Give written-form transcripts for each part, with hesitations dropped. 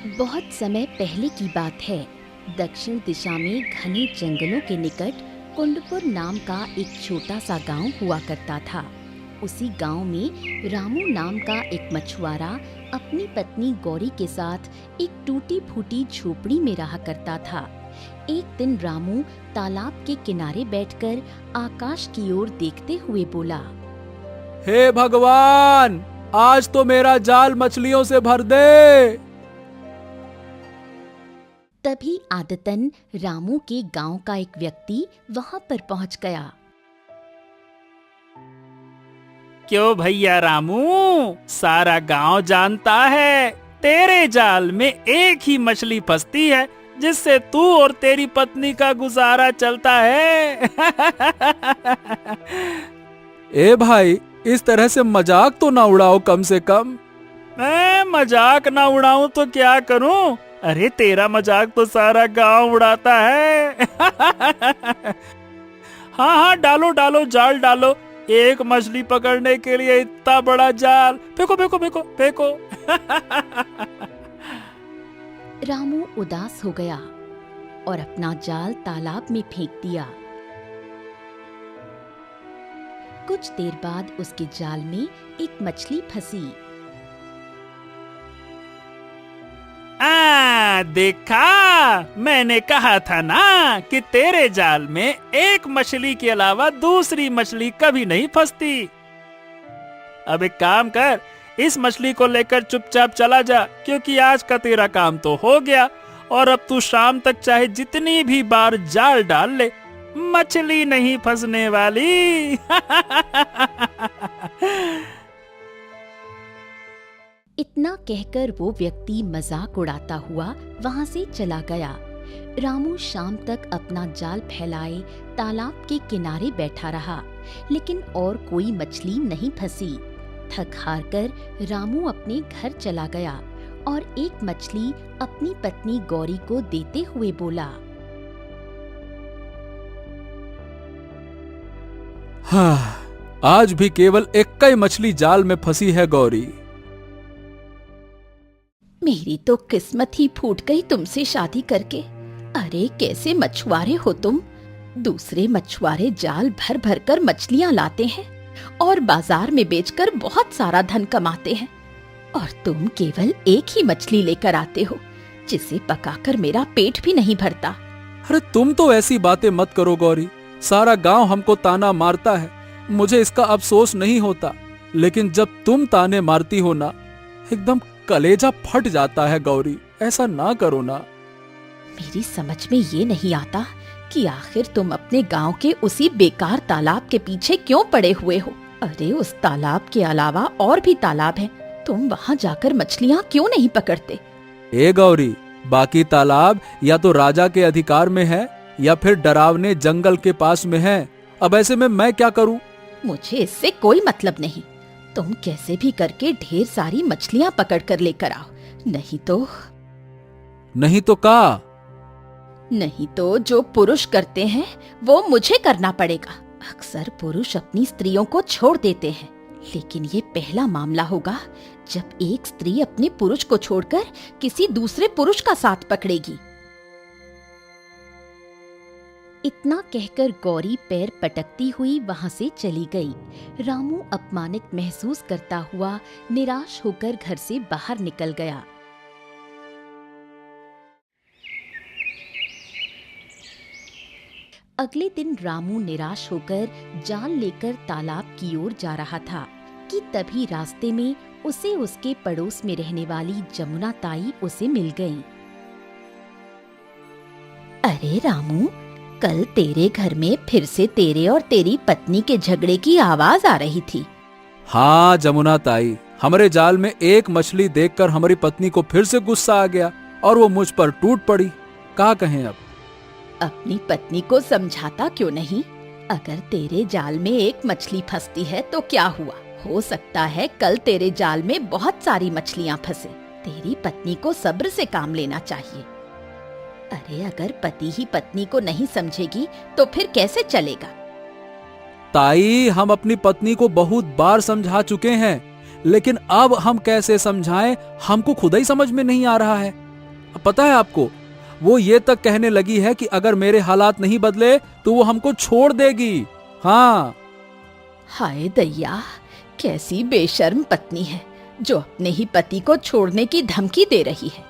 बहुत समय पहले की बात है। दक्षिण दिशा में घने जंगलों के निकट कुंडपुर नाम का एक छोटा सा गांव हुआ करता था। उसी गांव में रामू नाम का एक मछुआरा अपनी पत्नी गौरी के साथ एक टूटी फूटी झोपड़ी में रहा करता था। एक दिन रामू तालाब के किनारे बैठकर आकाश की ओर देखते हुए बोला, हे भगवान, आज तो मेरा जाल मछलियों से भर दे। तभी आदतन रामू के गांव का एक व्यक्ति वहां पर पहुंच गया। क्यों भैया रामू, सारा गांव जानता है तेरे जाल में एक ही मछली फंसती है जिससे तू और तेरी पत्नी का गुजारा चलता है। ए भाई, इस तरह से मजाक तो ना उड़ाओ कम से कम। मैं मजाक ना उड़ाऊं तो क्या करूं? अरे तेरा मजाक तो सारा गांव उड़ाता है। हाँ, डालो डालो, जाल डालो। एक मछली पकड़ने के लिए इतना बड़ा जाल, फेंको फेंको फेंको फेंको। रामू उदास हो गया और अपना जाल तालाब में फेंक दिया। कुछ देर बाद उसके जाल में एक मछली फंसी। देखा, मैंने कहा था ना कि तेरे जाल में एक मछली के अलावा दूसरी मछली कभी नहीं फंसती। अब एक काम कर, इस मछली को लेकर चुपचाप चला जा, क्योंकि आज का तेरा काम तो हो गया और अब तू शाम तक चाहे जितनी भी बार जाल डाल ले, मछली नहीं फंसने वाली। इतना कहकर वो व्यक्ति मजाक उड़ाता हुआ वहां से चला गया। रामू शाम तक अपना जाल फैलाए तालाब के किनारे बैठा रहा, लेकिन और कोई मछली नहीं फंसी। थक हार कर रामू अपने घर चला गया और एक मछली अपनी पत्नी गौरी को देते हुए बोला, हाँ, आज भी केवल एक ही मछली जाल में फंसी है गौरी। मेरी तो किस्मत ही फूट गई तुमसे शादी करके। अरे कैसे मछुआरे हो तुम। दूसरे मछुआरे जाल भर भर कर मछलियां लाते हैं और बाजार में बेचकर बहुत सारा धन कमाते हैं, और तुम केवल एक ही मछली लेकर आते हो जिसे पकाकर मेरा पेट भी नहीं भरता। अरे तुम तो ऐसी बातें मत करो गौरी, सारा गांव हमको ताना मारता है। मुझे इसका अफसोस नहीं होता, लेकिन जब तुम ताने मारती हो ना, एकदम कलेजा फट जाता है गौरी। ऐसा ना करो ना। मेरी समझ में ये नहीं आता कि आखिर तुम अपने गांव के उसी बेकार तालाब के पीछे क्यों पड़े हुए हो। अरे उस तालाब के अलावा और भी तालाब हैं, तुम वहां जाकर मछलियां क्यों नहीं पकड़ते? ए गौरी, बाकी तालाब या तो राजा के अधिकार में है या फिर डरावने जंगल के पास में है। अब ऐसे में मैं क्या करूं? मुझे इससे कोई मतलब नहीं। तुम कैसे भी करके ढेर सारी मछलियां पकड़ कर लेकर आओ, नहीं तो जो पुरुष करते हैं वो मुझे करना पड़ेगा। अक्सर पुरुष अपनी स्त्रियों को छोड़ देते हैं, लेकिन ये पहला मामला होगा जब एक स्त्री अपने पुरुष को छोड़कर किसी दूसरे पुरुष का साथ पकड़ेगी। इतना कहकर गौरी पैर पटकती हुई वहां से चली गई। रामू अपमानित महसूस करता हुआ निराश होकर घर से बाहर निकल गया। अगले दिन रामू निराश होकर जाल लेकर तालाब की ओर जा रहा था कि तभी रास्ते में उसे उसके पड़ोस में रहने वाली जमुना ताई उसे मिल गई। अरे रामू, कल तेरे घर में फिर से तेरे और तेरी पत्नी के झगड़े की आवाज आ रही थी। हाँ जमुना ताई, हमारे जाल में एक मछली देखकर हमारी पत्नी को फिर से गुस्सा आ गया और वो मुझ पर टूट पड़ी। क्या कहें अब? अपनी पत्नी को समझाता क्यों नहीं? अगर तेरे जाल में एक मछली फंसती है तो क्या हुआ? हो सकता है कल तेरे जाल में बहुत सारी मछलियां फंसे। तेरी पत्नी को सब्र से काम लेना चाहिए। अरे अगर पति ही पत्नी को नहीं समझेगी तो फिर कैसे चलेगा? ताई, हम अपनी पत्नी को बहुत बार समझा चुके हैं, लेकिन अब हम कैसे समझाएं हमको खुद ही समझ में नहीं आ रहा है। पता है आपको, वो ये तक कहने लगी है कि अगर मेरे हालात नहीं बदले तो वो हमको छोड़ देगी। हाँ। हाय दैया, कैसी बेशर्म पत्नी है जो अपने ही पति को छोड़ने की धमकी दे रही है।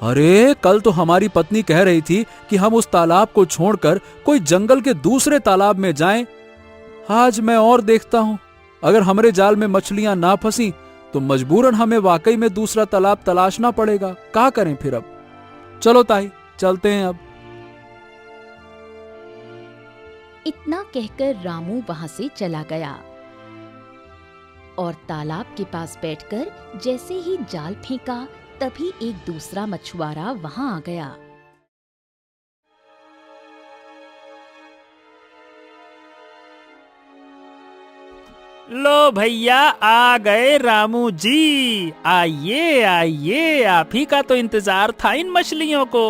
अरे कल तो हमारी पत्नी कह रही थी कि हम उस तालाब को छोड़कर कोई जंगल के दूसरे तालाब में जाएं। आज मैं और देखता हूं, अगर हमारे जाल में मछलियां ना फंसी तो मजबूरन हमें वाकई में दूसरा तालाब तलाशना पड़ेगा। क्या करें फिर अब? चलो ताई, चलते हैं अब। इतना कहकर रामू वहां से चला गया और तालाब के पास बैठकर जैसे ही जाल फेंका तभी एक दूसरा मछुआरा वहां आ गया। लो भैया, आ गए रामू जी। आइए आइए, आप ही का तो इंतजार था इन मछलियों को।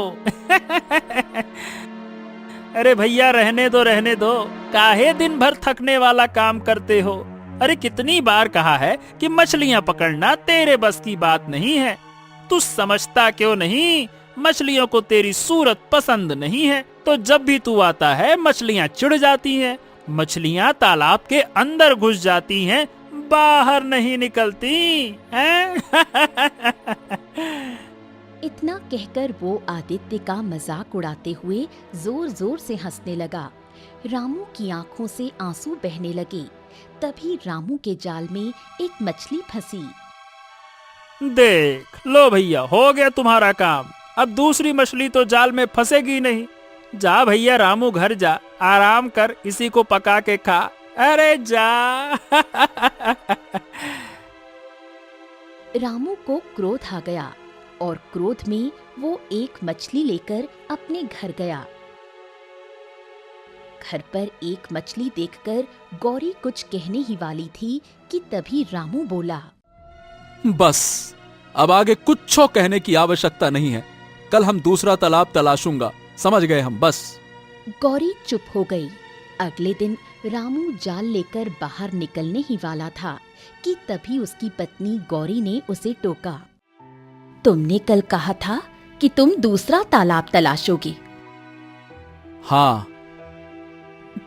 अरे भैया, रहने दो, काहे दिन भर थकने वाला काम करते हो। अरे कितनी बार कहा है कि मछलियां पकड़ना तेरे बस की बात नहीं है। तू समझता क्यों नहीं? मछलियों को तेरी सूरत पसंद नहीं है, तो जब भी तू आता है मछलियां चिढ़ जाती हैं। मछलियां तालाब के अंदर घुस जाती हैं, बाहर नहीं निकलती हैं। इतना कहकर वो आदित्य का मजाक उड़ाते हुए जोर जोर से हंसने लगा। रामू की आंखों से आंसू बहने लगे। तभी रामू के जाल में एक मछली फंसी। देख लो भैया, हो गया तुम्हारा काम। अब दूसरी मछली तो जाल में फंसेगी नहीं। जा भैया रामू, घर जा, आराम कर, इसी को पका के खा। अरे जा। रामू को क्रोध आ गया और क्रोध में वो एक मछली लेकर अपने घर गया। घर पर एक मछली देखकर गौरी कुछ कहने ही वाली थी कि तभी रामू बोला, बस अब आगे कुछ कहने की आवश्यकता नहीं है। कल हम दूसरा तालाब तलाशूंगा, समझ गए हम, बस। गौरी चुप हो गई। अगले दिन रामू जाल लेकर बाहर निकलने ही वाला था कि तभी उसकी पत्नी गौरी ने उसे टोका। तुमने कल कहा था कि तुम दूसरा तालाब तलाशोगी। हाँ।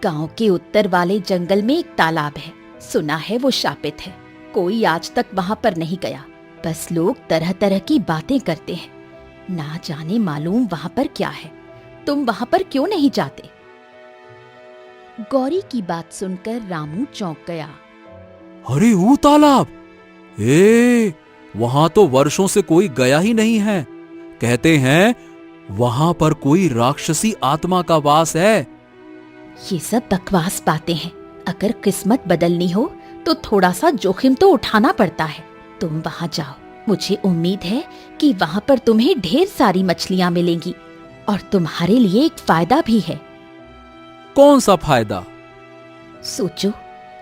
गांव के उत्तर वाले जंगल में एक तालाब है, सुना है वो शापित है। कोई आज तक वहां पर नहीं गया। बस लोग तरह तरह की बातें करते हैं, ना जाने मालूम वहां पर क्या है। तुम वहां पर क्यों नहीं जाते? गौरी की बात सुनकर रामू चौंक गया। अरे वो तालाब, वहां तो वर्षों से कोई गया ही नहीं है। कहते हैं वहां पर कोई राक्षसी आत्मा का वास है। ये सब बकवास बातें हैं। अगर किस्मत बदलनी हो तो थोड़ा सा जोखिम तो उठाना पड़ता है। तुम वहां जाओ, मुझे उम्मीद है कि वहां पर तुम्हें ढेर सारी मछलियां मिलेंगी और तुम्हारे लिए एक फायदा भी है। कौन सा फायदा? सोचो,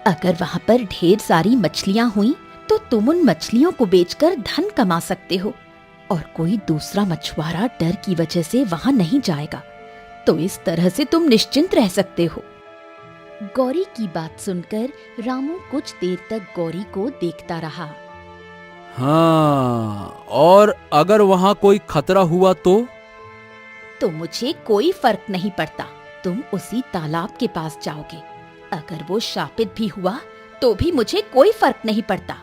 अगर वहां पर ढेर सारी मछलियां हुई तो तुम उन मछलियों को बेचकर धन कमा सकते हो और कोई दूसरा मछुआरा डर की वजह से वहां नहीं जाएगा। तो इस तरह से तुम निश्चिंत रह सकते हो। गौरी की बात सुनकर रामू कुछ देर तक गौरी को देखता रहा। हाँ, और अगर वहां कोई खतरा हुआ तो मुझे कोई फर्क नहीं पड़ता। तुम उसी तालाब के पास जाओगे। अगर वो शापित भी हुआ तो भी मुझे कोई फर्क नहीं पड़ता।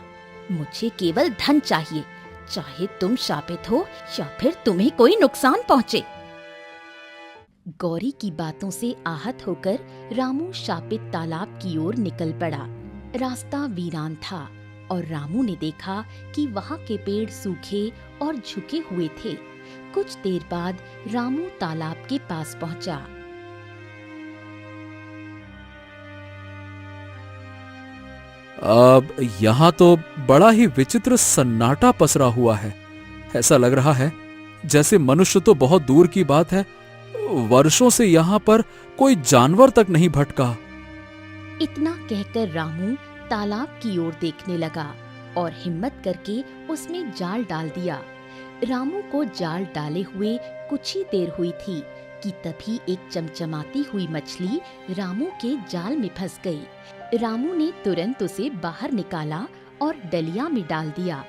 मुझे केवल धन चाहिए, चाहे तुम शापित हो या फिर तुम्हें कोई नुकसान पहुंचे। गौरी की बातों से आहत होकर रामू शापित तालाब की ओर निकल पड़ा। रास्ता वीरान था और रामू ने देखा कि वहां के पेड़ सूखे और झुके हुए थे। कुछ देर बाद रामू तालाब के पास पहुंचा। अब यहाँ तो बड़ा ही विचित्र सन्नाटा पसरा हुआ है। ऐसा लग रहा है जैसे मनुष्य तो बहुत दूर की बात है, वर्षों से यहाँ पर कोई जानवर तक नहीं भटका। इतना कहकर रामू तालाब की ओर देखने लगा और हिम्मत करके उसमें जाल डाल दिया। रामू को जाल डाले हुए कुछ ही देर हुई थी कि तभी एक चमचमाती हुई मछली रामू के जाल में फंस गई। रामू ने तुरंत उसे बाहर निकाला और डलिया में डाल दिया।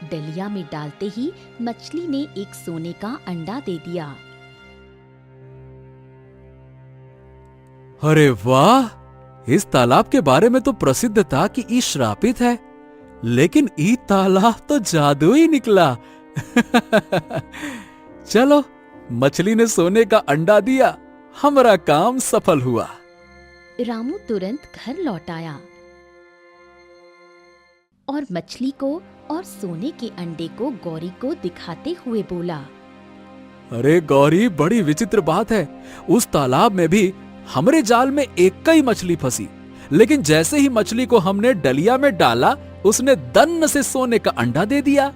डलिया में डालते ही मछली ने एक सोने का अंडा दे दिया। अरे वाह, इस तालाब के बारे में तो प्रसिद्ध था कि ई श्रापित है, लेकिन ई तालाब तो जादू ही निकला। चलो, मछली ने सोने का अंडा दिया, हमारा काम सफल हुआ। रामू तुरंत घर लौट आया और मछली को और सोने के अंडे को गौरी को दिखाते हुए बोला, अरे गौरी, बड़ी विचित्र बात है। उस तालाब में भी हमरे जाल में एक ही मछली फंसी, लेकिन जैसे ही मछली को हमने डलिया में डाला, उसने दन्न से सोने का अंडा दे दिया।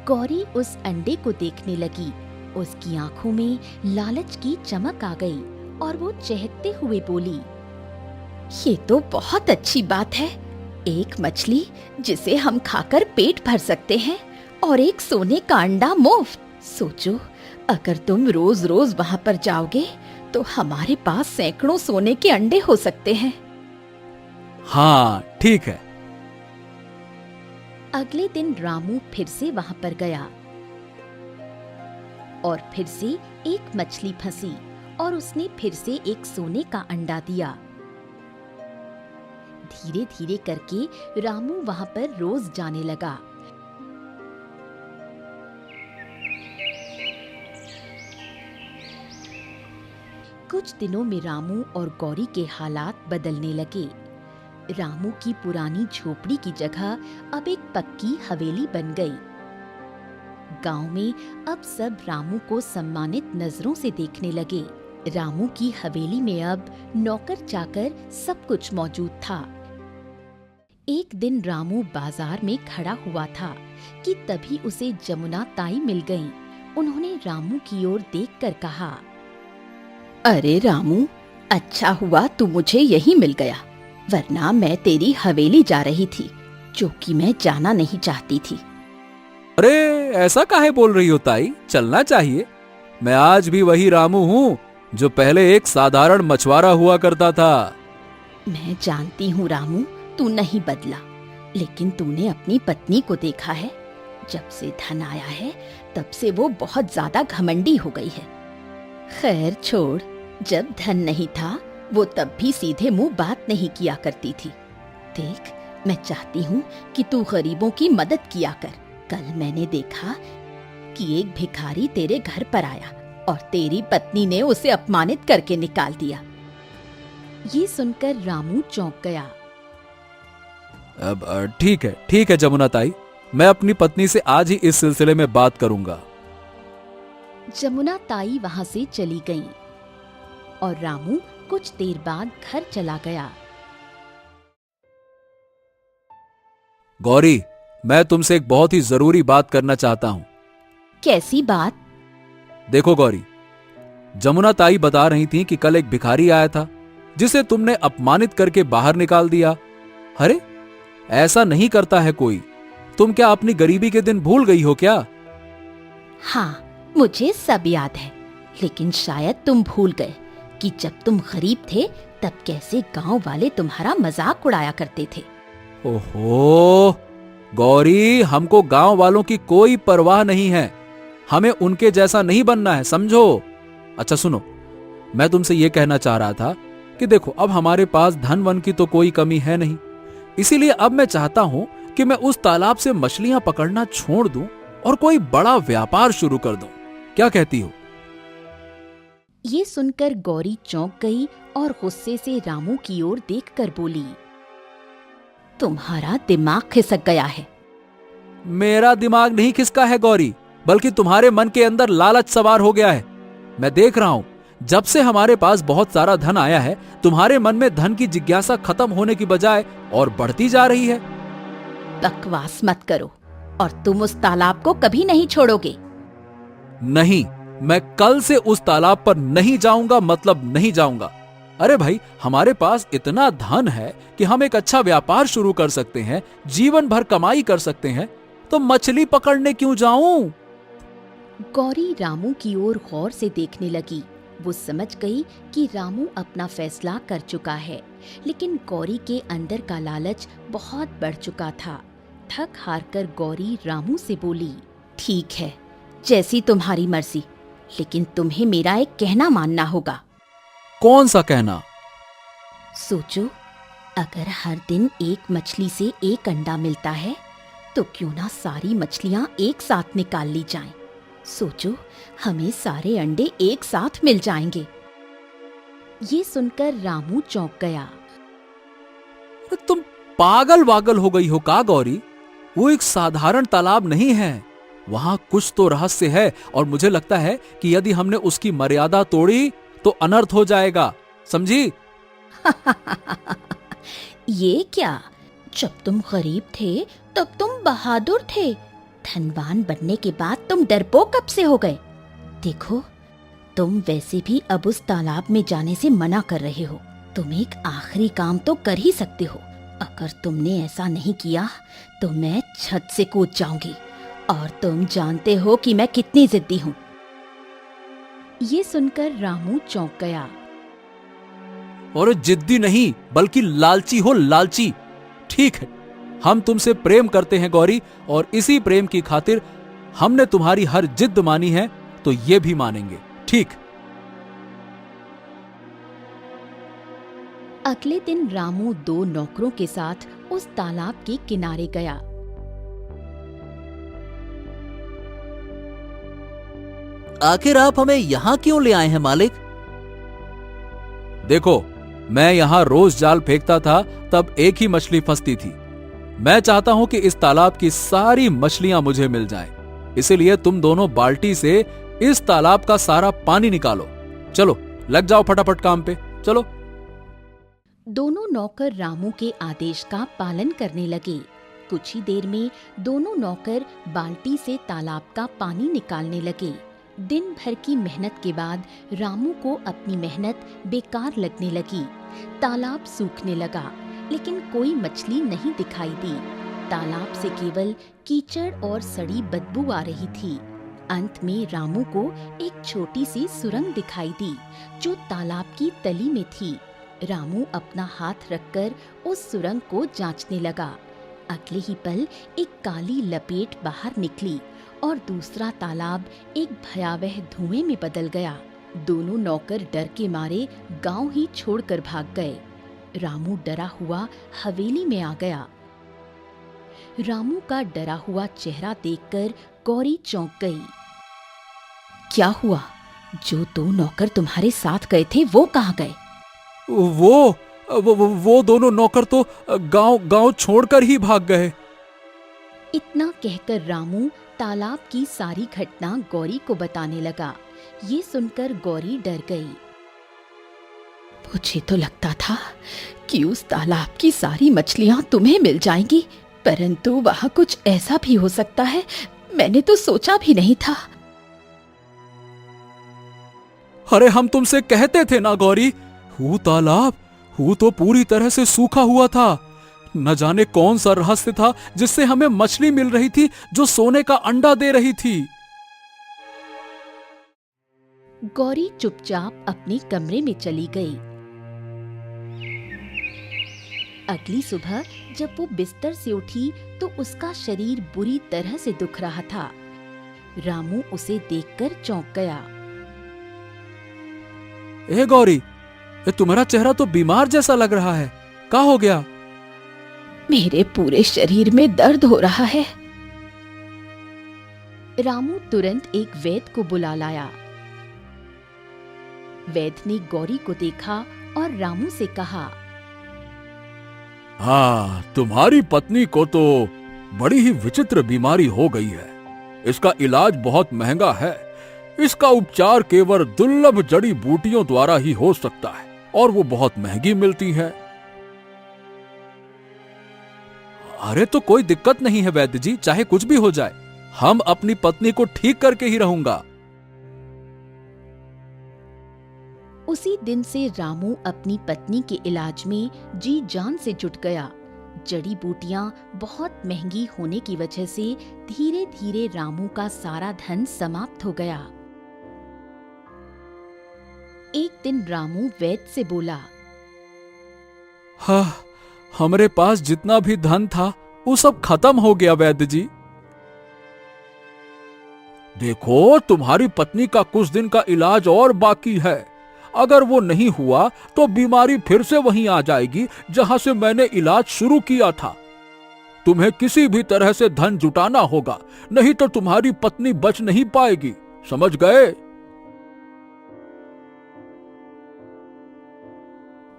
गौरी उस अंडे को देखने लगी। उसकी आंखों में लालच की चमक आ गई और वो चहकते हुए बोली, ये तो बहुत अच्छी बात है। एक मछली जिसे हम खाकर पेट भर सकते हैं और एक सोने का अंडा मुफ्त। सोचो, अगर तुम रोज रोज वहां पर जाओगे तो हमारे पास सैकड़ों सोने के अंडे हो सकते हैं। हाँ, ठीक है। अगले दिन रामू फिर से वहां पर गया और फिर से एक मछली फंसी और उसने फिर से एक सोने का अंडा दिया। धीरे धीरे करके रामू वहां पर रोज जाने लगा। कुछ दिनों में रामू और गौरी के हालात बदलने लगे। रामू की पुरानी झोपड़ी की जगह अब एक पक्की हवेली बन गई। गांव में अब सब रामू को सम्मानित नजरों से देखने लगे। रामू की हवेली में अब नौकर चाकर सब कुछ मौजूद था। एक दिन रामू बाजार में खड़ा हुआ था कि तभी उसे जमुना ताई मिल गईं। उन्होंने रामू की ओर देखकर कहा, अरे रामू, अच्छा हुआ तू मुझे यहीं मिल गया, वरना मैं तेरी हवेली जा रही थी, जो कि मैं जाना नहीं चाहती थी। अरे ऐसा काहे बोल रही हो ताई, चलना चाहिए। मैं आज भी वही रामू हूँ जो पहले एक साधारण मछुआरा हुआ करता था। मैं जानती हूँ रामू, तू नहीं बदला, लेकिन तूने अपनी पत्नी को देखा है। जब से धन आया है तब से वो बहुत ज्यादा घमंडी हो गई है। खैर छोड़, जब धन नहीं था वो तब भी सीधे मुंह बात नहीं किया करती थी। देख, मैं चाहती हूँ कि तू गरीबों की मदद किया कर। कल मैंने देखा कि एक भिखारी तेरे घर पर आया और तेरी पत्नी ने उसे अपमानित करके निकाल दिया। ये सुनकर रामू चौंक गया। अब ठीक है जमुना ताई, मैं अपनी पत्नी से आज ही इस सिलसिले में बात करूंगा। जमुना ताई वहां से चली गईं और रामू कुछ देर बाद घर चला गया। गौरी, मैं तुमसे एक बहुत ही जरूरी बात करना चाहता हूं। कैसी बात? देखो गौरी, जमुना ताई बता रही थी कि कल एक भिखारी आया था जिसे तुमने अपमानित करके बाहर निकाल दिया। अरे ऐसा नहीं करता है कोई। तुम क्या अपनी गरीबी के दिन भूल गई हो क्या? हाँ, मुझे सब याद है, लेकिन शायद तुम भूल गए कि जब तुम गरीब थे तब कैसे गांव वाले तुम्हारा मजाक उड़ाया करते थे। ओहो गौरी, हमको गांव वालों की कोई परवाह नहीं है। हमें उनके जैसा नहीं बनना है, समझो। अच्छा सुनो, मैं तुमसे यह कहना चाह रहा था कि देखो, अब हमारे पास धन वन की तो कोई कमी है नहीं, इसीलिए अब मैं चाहता हूं कि मैं उस तालाब से मछलियां पकड़ना छोड़ दूं और कोई बड़ा व्यापार शुरू कर दूं। क्या कहती हो? ये सुनकर गौरी चौंक गई और गुस्से से रामू की ओर देखकर बोली, तुम्हारा दिमाग खिसक गया है। मेरा दिमाग नहीं खिसका है गौरी, बल्कि तुम्हारे मन के अंदर लालच सवार हो गया है। मैं देख रहा हूं, जब से हमारे पास बहुत सारा धन आया है, तुम्हारे मन में धन की जिज्ञासा खत्म होने की बजाय और बढ़ती जा रही है। बकवास मत करो, और तुम उस तालाब को कभी नहीं छोड़ोगे। नहीं, मैं कल से उस तालाब पर नहीं जाऊंगा, मतलब नहीं जाऊंगा। अरे भाई, हमारे पास इतना धन है कि हम एक अच्छा व्यापार शुरू कर सकते हैं, जीवन भर कमाई कर सकते हैं, तो मछली पकड़ने क्यों जाऊं? गौरी रामू की ओर गौर से देखने लगी वो समझ गई कि रामू अपना फैसला कर चुका है, लेकिन गौरी के अंदर का लालच बहुत बढ़ चुका था। थक हार कर गौरी रामू से बोली, ठीक है, जैसी तुम्हारी मर्जी, लेकिन तुम्हें मेरा एक कहना मानना होगा। कौन सा कहना? सोचो, अगर हर दिन एक मछली से एक अंडा मिलता है तो क्यों ना सारी मछलियां एक साथ निकाल ली जाएं। सोचो, हमें सारे अंडे एक साथ मिल जाएंगे। ये सुनकर रामू चौंक गया। अरे तुम पागल वागल हो गई हो का गौरी? वो एक साधारण तालाब नहीं है, वहां कुछ तो रहस्य है और मुझे लगता है कि यदि हमने उसकी मर्यादा तोड़ी तो अनर्थ हो जाएगा, समझी? ये क्या? जब तुम गरीब थे तब तुम बहादुर थे, धनवान बनने के बाद तुम डरपोक कब से हो गए? देखो, तुम वैसे भी अब उस तालाब में जाने से मना कर रहे हो। तुम एक आखिरी काम तो कर ही सकते हो। अगर तुमने ऐसा नहीं किया तो मैं छत से कूद जाऊंगी, और तुम जानते हो कि मैं कितनी जिद्दी हूँ। ये सुनकर रामू चौंक गया। और जिद्दी नहीं बल्कि लालची हो, लालची। ठीक है, हम तुमसे प्रेम करते हैं गौरी, और इसी प्रेम की खातिर हमने तुम्हारी हर जिद मानी है, तो ये भी मानेंगे, ठीक? अगले दिन रामू 2 नौकरों के साथ उस तालाब के किनारे गया। आखिर आप हमें यहाँ क्यों ले आए हैं मालिक? देखो, मैं यहाँ रोज जाल फेंकता था, तब एक ही मछली फंसती थी। मैं चाहता हूँ कि इस तालाब की सारी मछलियां मुझे मिल जाएं। इसीलिए तुम दोनों बाल्टी से इस तालाब का सारा पानी निकालो। चलो, लग जाओ फटाफट काम पे, चलो। दोनों नौकर रामू के आदेश का पालन करने लगे। कुछ ही देर में दोनों नौकर बाल्टी से तालाब का पानी निकालने लगे। दिन भर की मेहनत के बाद रामू को अपनी मेहनत बेकार लगने लगी। तालाब सूखने लगा, लेकिन कोई मछली नहीं दिखाई दी। तालाब से केवल कीचड़ और सड़ी बदबू आ रही थी। अंत में रामू को एक छोटी सी सुरंग दिखाई दी, जो तालाब की तली में थी। रामू अपना हाथ रखकर उस सुरंग को जांचने लगा। अगले ही पल एक काली लपेट बाहर निकली और दूसरा तालाब एक भयावह धुएं में बदल गया। दोनों नौकर डर के मारे गांव ही छोड़कर भाग गए। रामू डरा हुआ हवेली में आ गया। रामू का डरा हुआ चेहरा देखकर गौरी चौंक गई। क्या हुआ? जो 2 नौकर तुम्हारे साथ गए थे वो कहाँ गए? वो दोनों नौकर तो गांव छोड़कर ही भाग गए। इतना कहकर रामू तालाब की सारी घटना गौरी को बताने लगा। ये सुनकर गौरी डर गई। मुझे तो लगता था कि उस तालाब की सारी मछलियां तुम्हें मिल जाएंगी, परंतु वहाँ कुछ ऐसा भी हो सकता है, मैंने तो सोचा भी नहीं था। अरे हम तुमसे कहते थे ना गौरी, वो तालाब वो तो पूरी तरह से सूखा हुआ था। न जाने कौन सा रहस्य था जिससे हमें मछली मिल रही थी जो सोने का अंडा दे रही थी। गौरी चुपचाप अपने कमरे में चली गई। अगली सुबह जब वो बिस्तर से उठी तो उसका शरीर बुरी तरह से दुख रहा था। रामू उसे देखकर चौंक गया। ए गौरी, तुम्हारा चेहरा तो बीमार जैसा लग रहा है, क्या हो गया? मेरे पूरे शरीर में दर्द हो रहा है। रामू तुरंत एक वैद्य को बुला लाया। वैद्य ने गौरी को देखा और रामू से कहा, हाँ, तुम्हारी पत्नी को तो बड़ी ही विचित्र बीमारी हो गई है। इसका इलाज बहुत महंगा है। इसका उपचार केवल दुर्लभ जड़ी बूटियों द्वारा ही हो सकता है और वो बहुत महंगी मिलती है। अरे तो कोई दिक्कत नहीं है वैद्य जी, चाहे कुछ भी हो जाए, हम अपनी पत्नी को ठीक करके ही रहूंगा। उसी दिन से रामू अपनी पत्नी के इलाज में जी जान से जुट गया। जड़ी बूटियां बहुत महंगी होने की वजह से धीरे धीरे रामू का सारा धन समाप्त हो गया। एक दिन रामू वैद्य से बोला, हाँ, हमारे पास जितना भी धन था वो सब खत्म हो गया वैद्य जी। देखो, तुम्हारी पत्नी का कुछ दिन का इलाज और बाकी है। अगर वो नहीं हुआ तो बीमारी फिर से वहीं आ जाएगी जहां से मैंने इलाज शुरू किया था। तुम्हें किसी भी तरह से धन जुटाना होगा, नहीं तो तुम्हारी पत्नी बच नहीं पाएगी, समझ गए?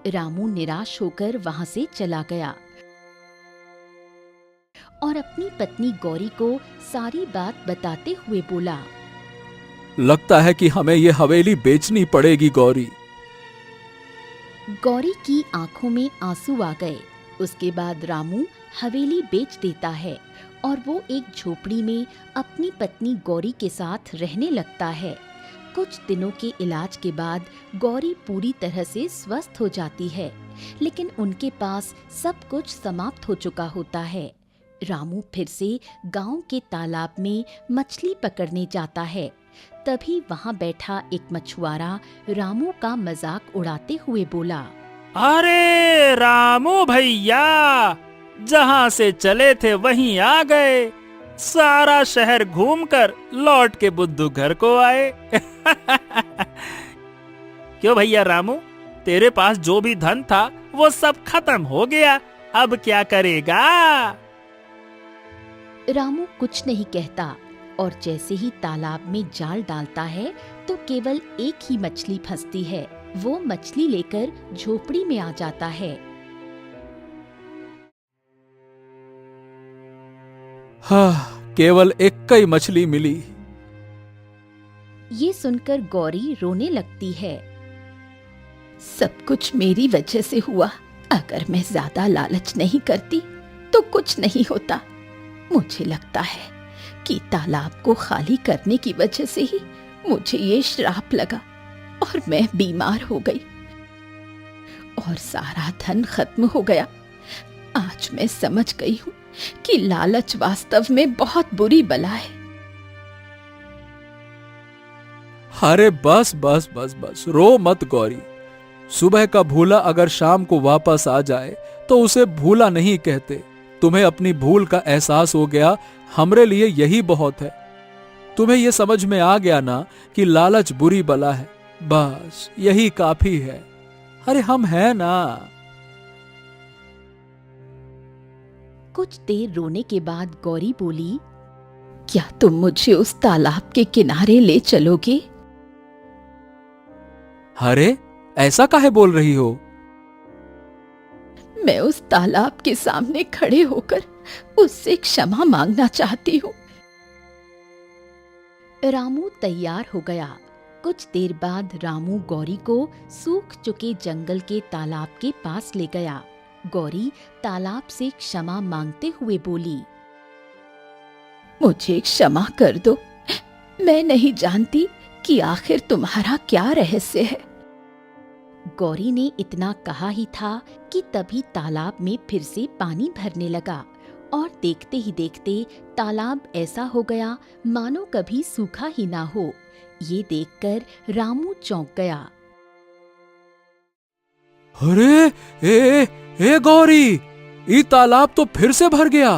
रामू निराश होकर वहां से चला गया और अपनी पत्नी गौरी को सारी बात बताते हुए बोला, लगता है कि हमें ये हवेली बेचनी पड़ेगी गौरी। गौरी की आंखों में आंसू आ गए। उसके बाद रामू हवेली बेच देता है और वो एक झोपड़ी में अपनी पत्नी गौरी के साथ रहने लगता है। कुछ दिनों के इलाज के बाद गौरी पूरी तरह से स्वस्थ हो जाती है, लेकिन उनके पास सब कुछ समाप्त हो चुका होता है। रामू फिर से गांव के तालाब में मछली पकड़ने जाता है। तभी वहां बैठा एक मछुआरा रामू का मजाक उड़ाते हुए बोला, अरे रामू भैया, जहाँ से चले थे वहीं आ गए। सारा शहर घूमकर लौट के बुद्धू घर को आए। क्यों भैया रामू, तेरे पास जो भी धन था वो सब खत्म हो गया, अब क्या करेगा? रामू कुछ नहीं कहता और जैसे ही तालाब में जाल डालता है तो केवल एक ही मछली फंसती है। वो मछली लेकर झोपड़ी में आ जाता है। हाँ, केवल एक ही मछली मिली। ये सुनकर गौरी रोने लगती है। सब कुछ मेरी वजह से हुआ। अगर मैं ज्यादा लालच नहीं करती तो कुछ नहीं होता। मुझे लगता है कि तालाब को खाली करने की वजह से ही मुझे ये श्राप लगा और मैं बीमार हो गई और सारा धन खत्म हो गया। आज मैं समझ गई हूँ कि लालच वास्तव में बहुत बुरी बला है। अरे बस बस बस बस, रो मत गौरी। सुबह का भूला अगर शाम को वापस आ जाए तो उसे भूला नहीं कहते। तुम्हें अपनी भूल का एहसास हो गया, हमरे लिए यही बहुत है। तुम्हें यह समझ में आ गया ना कि लालच बुरी बला है, बस यही काफी है। अरे हम हैं ना। कुछ देर रोने के बाद गौरी बोली, क्या तुम मुझे उस तालाब के किनारे ले चलोगे? अरे ऐसा काहे बोल रही हो? मैं उस तालाब के सामने खड़े होकर उससे क्षमा मांगना चाहती हूँ। रामू तैयार हो गया। कुछ देर बाद रामू गौरी को सूख चुके जंगल के तालाब के पास ले गया। गौरी तालाब से क्षमा मांगते हुए बोली, मुझे क्षमा कर दो। मैं नहीं जानती कि आखिर तुम्हारा क्या रहस्य है। गौरी ने इतना कहा ही था कि तभी तालाब में फिर से पानी भरने लगा और देखते ही देखते तालाब ऐसा हो गया मानो कभी सूखा ही ना हो। ये देखकर रामू चौंक गया। अरे ए गौरी, ये तालाब तो फिर से भर गया।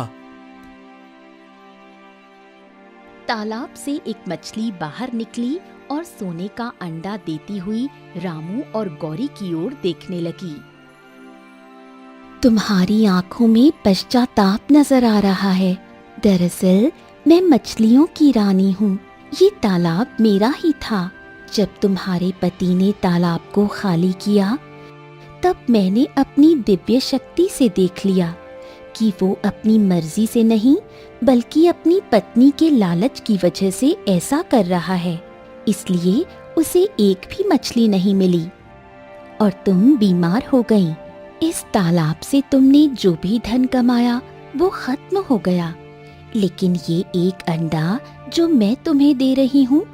तालाब से एक मछली बाहर निकली और सोने का अंडा देती हुई रामू और गौरी की ओर देखने लगी। तुम्हारी आंखों में पश्चाताप नजर आ रहा है। दरअसल मैं मछलियों की रानी हूँ। ये तालाब मेरा ही था। जब तुम्हारे पति ने तालाब को खाली किया तब मैंने अपनी दिव्य शक्ति से देख लिया कि वो अपनी मर्जी से नहीं बल्कि अपनी पत्नी के लालच की वजह से ऐसा कर रहा है। इसलिए उसे एक भी मछली नहीं मिली और तुम बीमार हो गई। इस तालाब से तुमने जो भी धन कमाया वो खत्म हो गया, लेकिन ये एक अंडा जो मैं तुम्हें दे रही हूँ,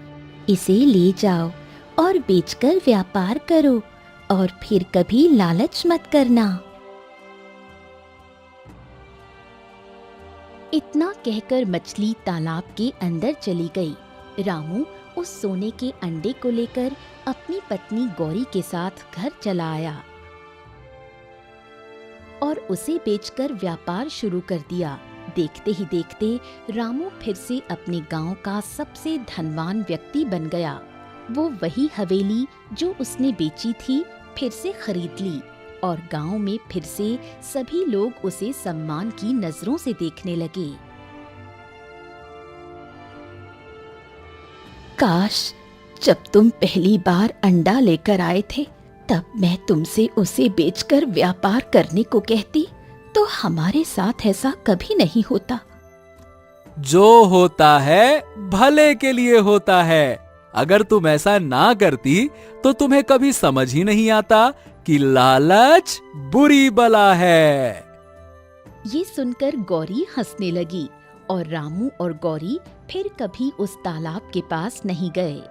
इसे ले जाओ और बेचकर व्यापार करो और फिर कभी लालच मत करना। इतना कहकर मछली तालाब के अंदर चली गई। रामू उस सोने के अंडे को लेकर अपनी पत्नी गौरी के साथ घर चला आया और उसे बेचकर व्यापार शुरू कर दिया। देखते ही देखते रामू फिर से अपने गांव का सबसे धनवान व्यक्ति बन गया। वो वही हवेली जो उसने बेची थी फिर से खरीद ली और गांव में फिर से सभी लोग उसे सम्मान की नजरों से देखने लगे। काश जब तुम पहली बार अंडा लेकर आए थे तब मैं तुमसे उसे बेचकर व्यापार करने को कहती तो हमारे साथ ऐसा कभी नहीं होता। जो होता है भले के लिए होता है। अगर तुम ऐसा ना करती तो तुम्हें कभी समझ ही नहीं आता कि लालच बुरी बला है। ये सुनकर गौरी हंसने लगी और रामू और गौरी फिर कभी उस तालाब के पास नहीं गए।